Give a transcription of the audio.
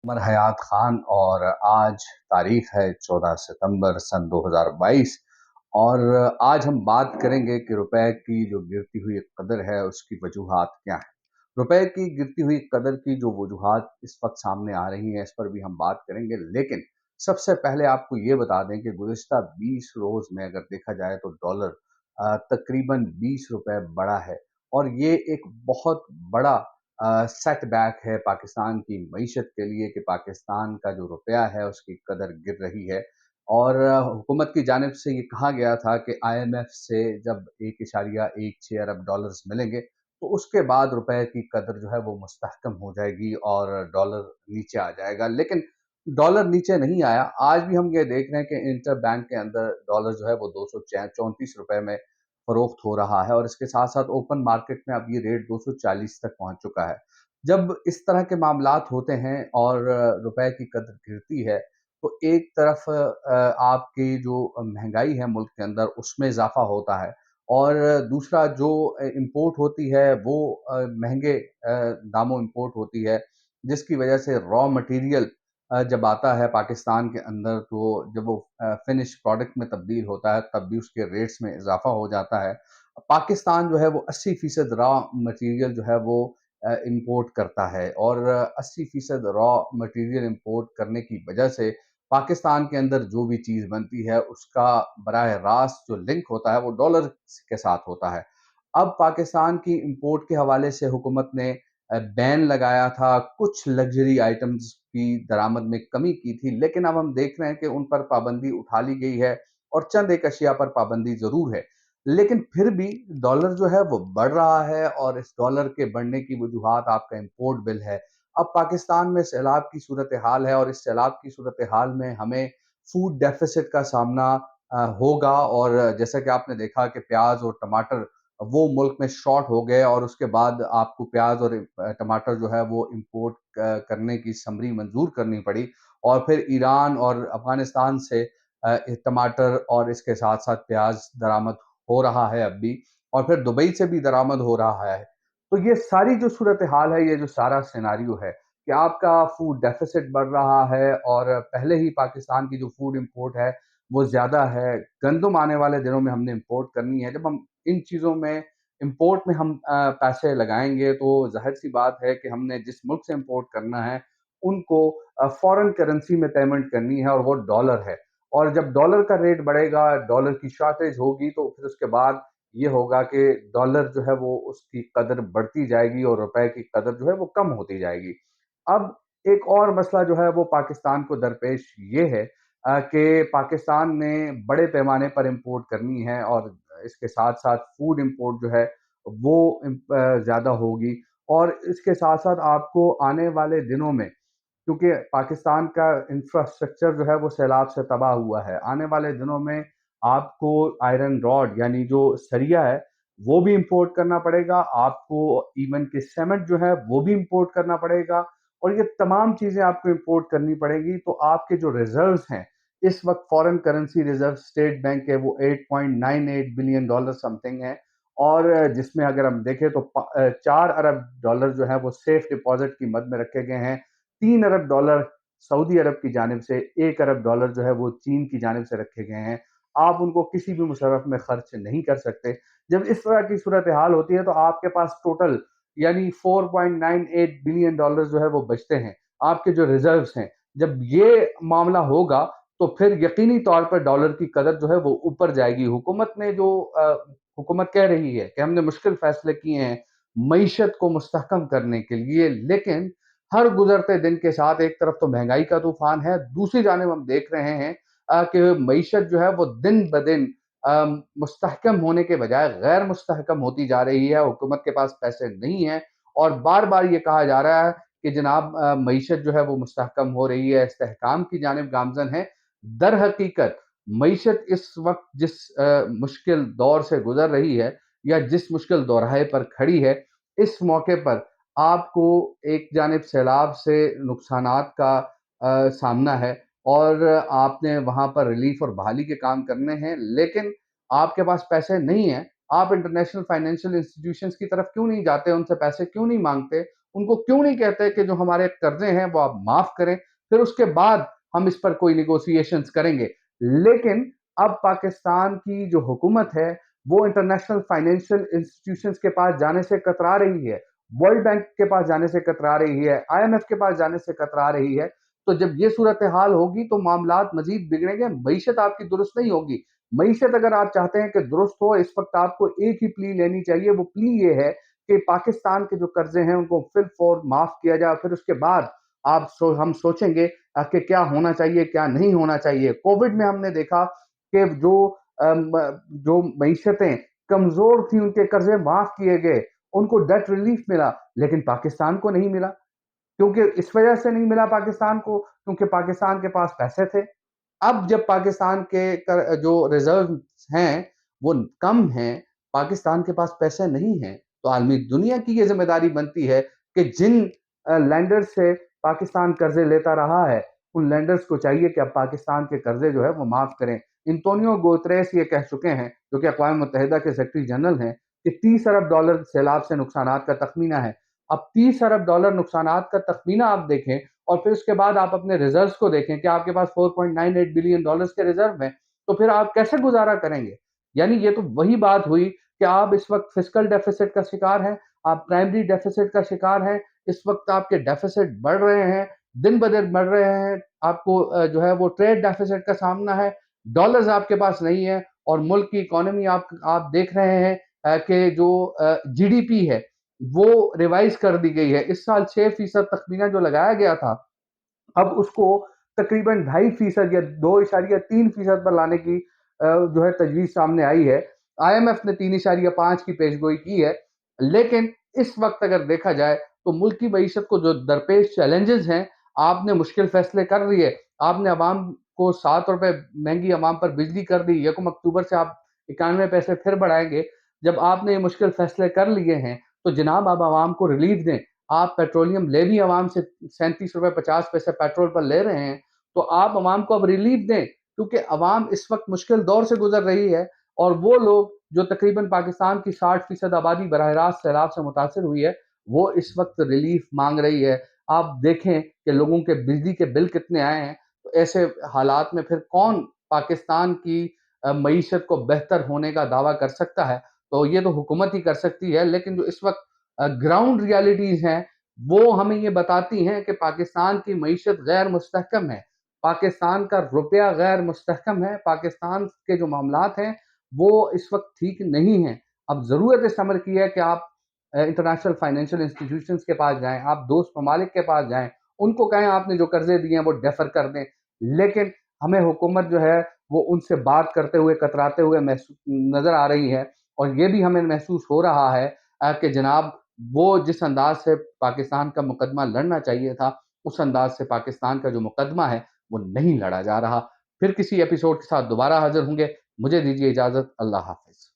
उमर हयात खान और आज तारीख है 14 सितंबर सन 2022। और आज हम बात करेंगे कि रुपए की जो गिरती हुई कदर है उसकी वजूहात क्या है। रुपए की गिरती हुई कदर की जो वजूहात इस वक्त सामने आ रही हैं इस पर भी हम बात करेंगे, लेकिन सबसे पहले आपको ये बता दें कि गुज़िश्ता 20 रोज़ में अगर देखा जाए तो डॉलर तकरीबन 20 रुपए बढ़ा है। और ये एक बहुत बड़ा सेटबैक है पाकिस्तान की मईशत के लिए कि पाकिस्तान का जो रुपया है उसकी कदर गिर रही है। और हुकूमत की जानिब से ये कहा गया था कि IMF से जब 1.16 अरब डॉलर्स मिलेंगे तो उसके बाद रुपए की कदर जो है वो मुस्तहकम हो जाएगी और डॉलर नीचे आ जाएगा, लेकिन डॉलर नीचे नहीं आया। आज भी हम ये देख रहे हैं कि इंटर बैंक के अंदर डॉलर जो है वो 234 रुपए में फरोख्त हो रहा है और इसके साथ साथ ओपन मार्केट में अब ये रेट 240 तक पहुंच चुका है। जब इस तरह के मामलात होते हैं और रुपए की कदर गिरती है तो एक तरफ आपकी जो महंगाई है मुल्क के अंदर उसमें इजाफा होता है, और दूसरा जो इंपोर्ट होती है वो महंगे दामों इंपोर्ट होती है, जिसकी वजह से रॉ मटेरियल जब आता है पाकिस्तान के अंदर तो जब वो फिनिश प्रोडक्ट में तब्दील होता है तब भी उसके रेट्स में इजाफा हो जाता है। पाकिस्तान जो है वो 80% रॉ मटेरियल जो है वो इंपोर्ट करता है, और 80% रॉ मटेरियल इंपोर्ट करने की वजह से पाकिस्तान के अंदर जो भी चीज़ बनती है उसका बराह रास्त जो लिंक होता है वो डॉलर के साथ होता है। अब पाकिस्तान की इंपोर्ट के हवाले से हुकूमत ने बैन लगाया था, कुछ लग्जरी आइटम्स की दरामद में कमी की थी, लेकिन अब हम देख रहे हैं कि उन पर पाबंदी उठा ली गई है और चंद एक अशिया पर पाबंदी ज़रूर है। लेकिन फिर भी डॉलर जो है वो बढ़ रहा है और इस डॉलर के बढ़ने की वजूहात आपका इंपोर्ट बिल है। अब पाकिस्तान में सैलाब की सूरत हाल है और इस सैलाब की सूरत हाल में हमें फूड डेफिसिट का सामना होगा। और जैसा कि आपने देखा कि प्याज और टमाटर वो मुल्क में शॉर्ट हो गए और उसके बाद आपको प्याज और टमाटर जो है वो इंपोर्ट करने की समरी मंजूर करनी पड़ी, और फिर ईरान और अफगानिस्तान से टमाटर और इसके साथ साथ प्याज दरामद हो रहा है अब भी, और फिर दुबई से भी दरामद हो रहा है। तो ये सारी जो सूरत हाल है, ये जो सारा सिनारियो है कि आपका फूड डेफिसिट बढ़ रहा है और पहले ही पाकिस्तान की जो फूड इंपोर्ट है वो ज़्यादा है। गंदम आने वाले दिनों में हमने इंपोर्ट करनी है। जब हम इन चीज़ों में इंपोर्ट में हम पैसे लगाएंगे तो जाहिर सी बात है कि हमने जिस मुल्क से इंपोर्ट करना है उनको फॉरेन करेंसी में पेमेंट करनी है और वो डॉलर है। और जब डॉलर का रेट बढ़ेगा, डॉलर की शॉर्टेज होगी, तो फिर उसके बाद ये होगा कि डॉलर जो है वो उसकी कदर बढ़ती जाएगी और रुपए की कदर जो है वो कम होती जाएगी। अब एक और मसला जो है वो पाकिस्तान को दरपेश ये है कि पाकिस्तान ने बड़े पैमाने पर इंपोर्ट करनी है और इसके साथ साथ फूड इंपोर्ट जो है वो ज़्यादा होगी। और इसके साथ साथ आपको आने वाले दिनों में, क्योंकि पाकिस्तान का इंफ्रास्ट्रक्चर जो है वो सैलाब से तबाह हुआ है, आने वाले दिनों में आपको आयरन रॉड यानी जो सरिया है वो भी इंपोर्ट करना पड़ेगा, आपको इवन कि सीमेंट जो है वो भी इंपोर्ट करना पड़ेगा। और ये तमाम चीज़ें आपको इंपोर्ट करनी पड़ेगी, तो आपके जो रिजर्व्स हैं इस वक्त foreign currency reserve state bank के वो 8.98 बिलियन डॉलर समथिंग है। और जिसमें अगर हम देखें तो 4 अरब डॉलर जो है वो सेफ डिपॉजिट की मद में रखे गए हैं, 3 अरब डॉलर सऊदी अरब की जानिब से, 1 अरब डॉलर जो है वो चीन की जानिब से रखे गए हैं। आप उनको किसी भी मुशर्रफ में खर्च नहीं कर सकते। जब इस तरह की सूरत हाल होती है तो आपके पास टोटल यानी 4.98 बिलियन डॉलर जो है वो बचते हैं, आपके जो रिजर्व्स हैं। जब ये मामला होगा तो फिर यकीनी तौर पर डॉलर की कदर जो है वो ऊपर जाएगी। हुकूमत ने जो हुकूमत कह रही है कि हमने मुश्किल फैसले किए हैं मईशत को मुस्तहकम करने के लिए, लेकिन हर गुजरते दिन के साथ एक तरफ तो महंगाई का तूफान है, दूसरी जानिब हम देख रहे हैं कि मईशत जो है वो दिन ब दिन मुस्तहकम होने के बजाय गैर मुस्तहकम होती जा रही है। हुकूमत के पास पैसे नहीं है और बार बार ये कहा जा रहा है कि जनाब मईशत जो है वो मुस्तहकम हो रही है, इस्तेहकाम की जानिब गामजन है। दर हकीकत मईशत इस वक्त जिस मुश्किल दौर से गुजर रही है या जिस मुश्किल दौराहे पर खड़ी है, इस मौके पर आपको एक जानिब सैलाब से नुकसानात का सामना है और आपने वहाँ पर रिलीफ और बहाली के काम करने हैं, लेकिन आपके पास पैसे नहीं हैं। आप इंटरनेशनल फाइनेंशियल इंस्टीट्यूशंस की तरफ क्यों नहीं जाते, उनसे पैसे क्यों नहीं मांगते उनको क्यों नहीं कहते कि जो हमारे कर्जे हैं वो आप माफ करें, फिर उसके बाद हम इस पर कोई निगोशिएशंस करेंगे। लेकिन अब पाकिस्तान की जो हुकूमत है वो इंटरनेशनल फाइनेंशियल इंस्टीट्यूशंस के पास जाने से कतरा रही है, वर्ल्ड बैंक के पास जाने से कतरा रही है, आईएमएफ के पास जाने से कतरा रही है। तो जब ये सूरत हाल होगी तो मामलात मजीद बिगड़ेंगे, मईशत आपकी दुरुस्त नहीं होगी। मईशत अगर आप चाहते हैं कि दुरुस्त हो, इस वक्त आपको एक ही प्ली लेनी चाहिए। वो प्ली ये है कि पाकिस्तान के जो कर्जे हैं उनको फिल फॉर माफ किया जाए, फिर उसके बाद हम सोचेंगे कि क्या होना चाहिए क्या नहीं होना चाहिए। कोविड में हमने देखा कि जो मईशतें कमजोर थी उनके कर्जे माफ किए गए, उनको डेट रिलीफ मिला, लेकिन पाकिस्तान को नहीं मिला। क्योंकि इस वजह से नहीं मिला पाकिस्तान को क्योंकि पाकिस्तान के पास पैसे थे। अब जब पाकिस्तान के जो रिजर्व हैं वो कम हैं, पाकिस्तान के पास पैसे नहीं हैं, तो आलमी दुनिया की ये जिम्मेदारी बनती है कि जिन लैंडर से पाकिस्तान कर्जे लेता रहा है, उन लैंडर्स को चाहिए कि अब पाकिस्तान के कर्जे जो है वो माफ करें। एंटोनियो गुतेरेस ये कह चुके हैं, जो कि अक़वाम मुत्तहिदा के सेक्रेटरी जनरल हैं, कि $30 अरब सैलाब से नुकसानात का तखमीना है। अब $30 अरब नुकसानात का तखमीना आप देखें और फिर उसके बाद आप अपने रिजर्व्स को देखें कि आपके पास $4.98 बिलियन के रिजर्व हैं, तो फिर आप कैसे गुजारा करेंगे? यानी ये तो वही बात हुई कि आप इस वक्त फिस्कल डेफिसिट का शिकार हैं, आप प्राइमरी डेफिसिट का शिकार हैं। इस वक्त आपके डेफिसिट बढ़ रहे हैं, दिन ब दिन बढ़ रहे हैं। आपको जो है वो ट्रेड डेफिसिट का सामना है, डॉलर्स आपके पास नहीं है और मुल्क की इकोनॉमी आप देख रहे हैं कि जो जीडीपी है वो रिवाइज कर दी गई है। इस साल 6% तखमीना जो लगाया गया था, अब उसको तकरीबन 2.5% या 2.3% पर लाने की जो है तजवीज़ सामने आई है। आईएमएफ ने 3.5 की पेशगोई की है, लेकिन इस वक्त अगर देखा जाए तो मुल्क की मईशत को जो दरपेश चैलेंजेस हैं, आपने मुश्किल फैसले कर लिए। आपने अवाम को ₹7 महंगी अवाम पर बिजली कर दी, 1 अक्टूबर से आप 91 पैसे फिर बढ़ाएंगे। जब आपने ये मुश्किल फैसले कर लिए हैं तो जनाब आप अवाम को रिलीफ दें। आप पेट्रोलियम लेवी अवाम से ₹37.50 पेट्रोल पर ले रहे हैं, तो आप अवाम को अब रिलीफ दें, क्योंकि अवाम इस वक्त मुश्किल दौर से गुजर रही है और वो लोग जो तकरीबन पाकिस्तान की 60% आबादी बराह रास्त सैलाब से मुतासर हुई है, वो इस वक्त रिलीफ मांग रही है। आप देखें कि लोगों के बिजली के बिल कितने आए हैं, तो ऐसे हालात में फिर कौन पाकिस्तान की मईशत को बेहतर होने का दावा कर सकता है? तो ये तो हुकूमत ही कर सकती है, लेकिन जो इस वक्त ग्राउंड रियलिटीज़ हैं, वो हमें ये बताती हैं कि पाकिस्तान की मईशत गैर मुस्तहकम है, पाकिस्तान का रुपया गैर मुस्तहकम है, पाकिस्तान के जो मामलात हैं, वो इस वक्त ठीक नहीं हैं। अब ज़रूरत इस अमर की है कि आप इंटरनेशनल फाइनेंशियल इंस्टीट्यूशंस के पास जाएँ, आप दोस्त ममालिक के पास जाएँ, उनको कहें आपने जो कर्ज़े दिए हैं वो डेफ़र कर दें। लेकिन हमें हुकूमत जो है वो उनसे बात करते हुए, कतराते हुए नज़र आ रही है और ये भी हमें महसूस हो रहा है कि जनाब वो जिस अंदाज से पाकिस्तान का मुकदमा लड़ना चाहिए था, उस अंदाज से पाकिस्तान का जो मुकदमा है, वो नहीं लड़ा जा रहा। फिर किसी एपिसोड के साथ दोबारा हाज़िर होंगे। मुझे दीजिए इजाज़त। अल्लाह हाफ़िज़।